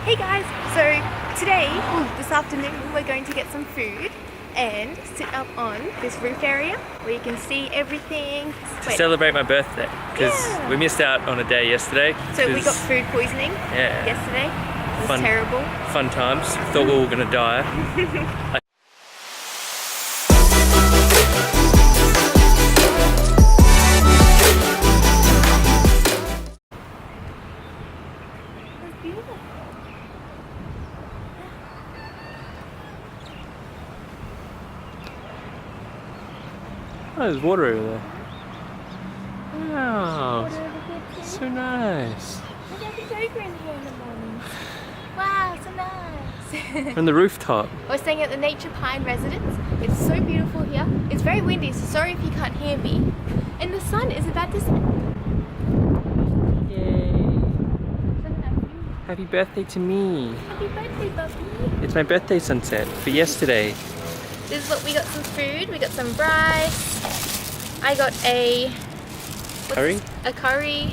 Hey guys, so today, this afternoon, we're going to get some food and sit up on this roof area where you can see everything. To celebrate my birthday, because we missed out on a day yesterday. So we got food poisoning yesterday. It was terrible. Fun times. Thought we were going to die. Oh, there's water over there. Wow, so nice. Look at the yoga in here in the morning. Wow, so nice. From the rooftop. We're staying at the Nature Pine Residence. It's so beautiful here. It's very windy, so sorry if you can't hear me. And the sun is about to set. Yay. Happy birthday to me. Happy birthday, Bubby. It's my birthday sunset for yesterday. This is what we got: some food. We got some rice. I got a curry. A curry.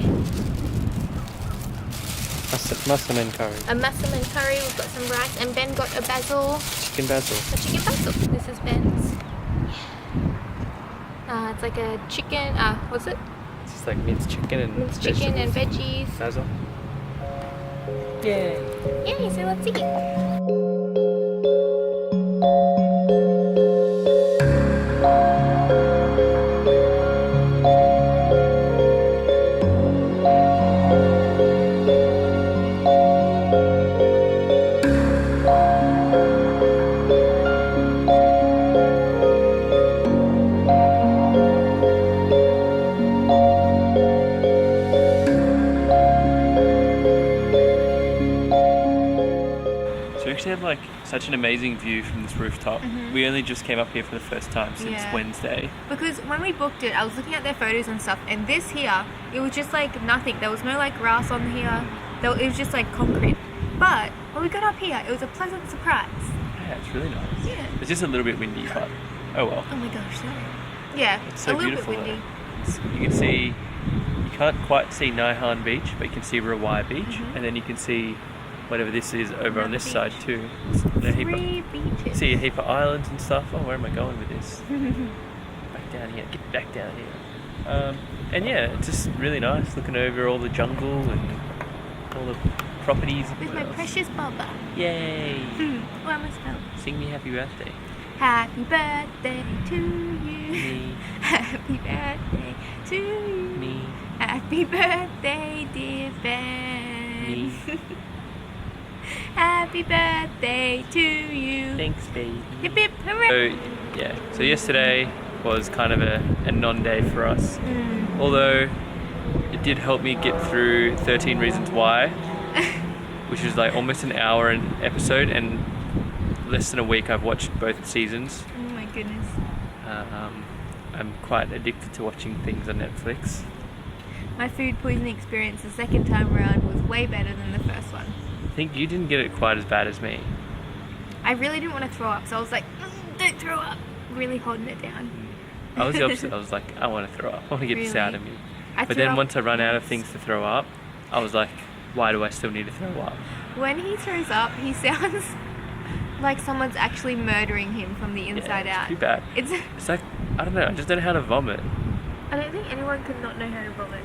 Massaman curry. A massaman curry. We've got some rice, and Ben got a basil. Chicken basil. A chicken basil. This is Ben's. It's like a chicken. What's it? It's just like minced chicken and veggies. Basil. Yay! Yay! So let's eat. We have like such an amazing view from this rooftop. We only just came up here for the first time since Wednesday. Because when we booked it, I was looking at their photos and stuff, and this here, it was just like nothing. There was no like grass on here. It was just like concrete. But when we got up here, it was a pleasant surprise. Yeah, it's really nice. Yeah. It's just a little bit windy, but oh well. Oh my gosh, yeah. It's so a little beautiful, bit windy. You can see, you can't quite see Naihan Beach, but you can see Rawai Beach, and then you can see whatever this is over on this side too. Three beaches. See a heap of islands and stuff. Oh, where am I going with this? Back down here. Get back down here. And yeah, it's just really nice looking over all the jungle and all the properties. With my precious Bubba. Yay! Oh, I must smell. Sing me happy birthday. Happy birthday to you. Me. Happy birthday to you. Me. Happy birthday, dear Ben. Me. Happy birthday to you. Thanks, baby. Hip hip hooray. So yesterday was kind of a non-day for us. Although it did help me get through 13 Reasons Why, which is like almost an hour an episode, and less than a week I've watched both seasons. Oh my goodness. I'm quite addicted to watching things on Netflix. My food poisoning experience the second time around was way better than the first one. I think you didn't get it quite as bad as me. I really didn't want to throw up, so I was like, don't throw up. Really holding it down. I was the opposite. I was like, I want to throw up. I want to get this out of me. But then once I run out of things to throw up, I was like, why do I still need to throw up? When he throws up, he sounds like someone's actually murdering him from the inside out. It's too bad. It's like, I don't know, I just don't know how to vomit. I don't think anyone could not know how to vomit.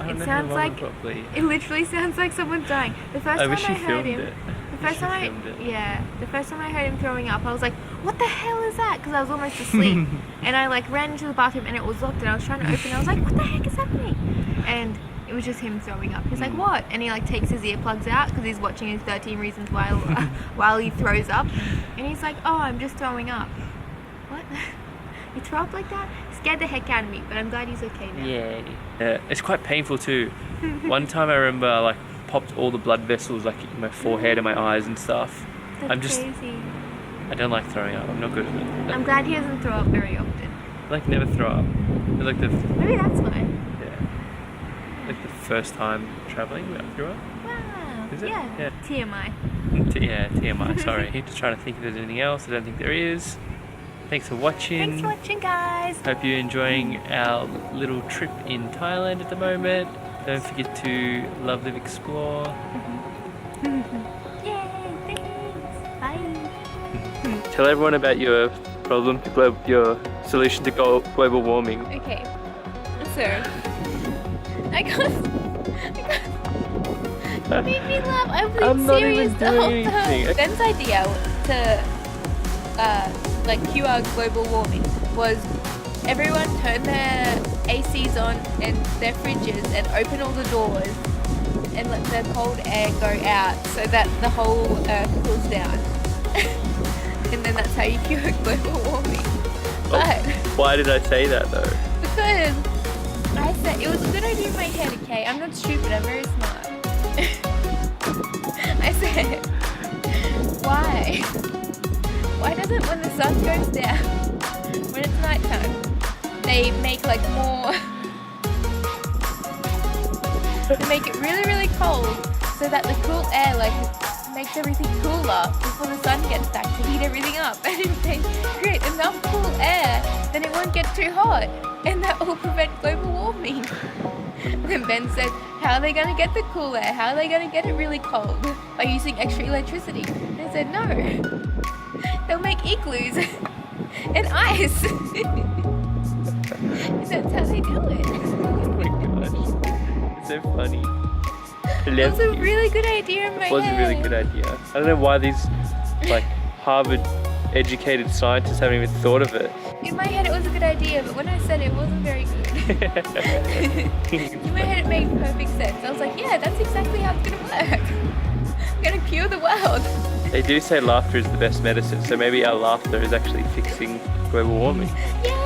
It sounds like properly. It literally sounds like someone's dying. The first time I heard him, the first time I heard him throwing up, I was like, "What the hell is that?" Because I was almost asleep, and I like ran into the bathroom and it was locked, and I was trying to open it. I was like, "What the heck is happening?" And it was just him throwing up. He's like, "What?" And he like takes his earplugs out because he's watching his 13 Reasons Why while he throws up, and he's like, "Oh, I'm just throwing up." What? You throw up like that? Scared the heck out of me, but I'm glad he's okay now. Yeah, it's quite painful too. One time I remember I like popped all the blood vessels like in my forehead and my eyes and stuff. That's crazy. I don't like throwing up. I'm not good at it. I'm glad he doesn't throw up very often. I like never throw up. It's like maybe that's why. Yeah. Like the first time travelling, I threw up. Wow. Is it? Yeah. TMI. TMI. Sorry. Just trying to think if there's anything else. I don't think there is. Thanks for watching. Thanks for watching, guys. Hope you're enjoying our little trip in Thailand at the moment. Don't forget to Lovelivexplore. Yay. tell everyone about your problem, your solution to global warming. Okay, so I can't. You made me laugh. I'm being serious the whole time. Ben's idea to cure global warming was everyone turn their ACs on and their fridges and open all the doors and let the cold air go out so that the whole earth cools down. And then that's how you cure global warming. But why did I say that though? Because I said it was a good idea in my head, okay? I'm not stupid, I'm very smart. I said, why? Why doesn't when the sun goes down, when it's nighttime, they make like more, they make it really, really cold so that the cool air like makes everything cooler before the sun gets back to heat everything up. And if they create enough cool air, then it won't get too hot, and that will prevent global warming. And Ben said, how are they going to get the cool air? How are they going to get it really cold? By using extra electricity. And I said, no. They'll make igloos and ice. And that's how they do it. Oh my gosh. It's so funny. It was a really good idea in my head. It was a really good idea. I don't know why these like Harvard educated scientists haven't even thought of it. In my head it was a good idea, but when I said it wasn't very good. In my head it made perfect sense. I was like, yeah, that's exactly how it's going to work. I'm going to cure the world. They do say laughter is the best medicine, so maybe our laughter is actually fixing global warming. Yeah.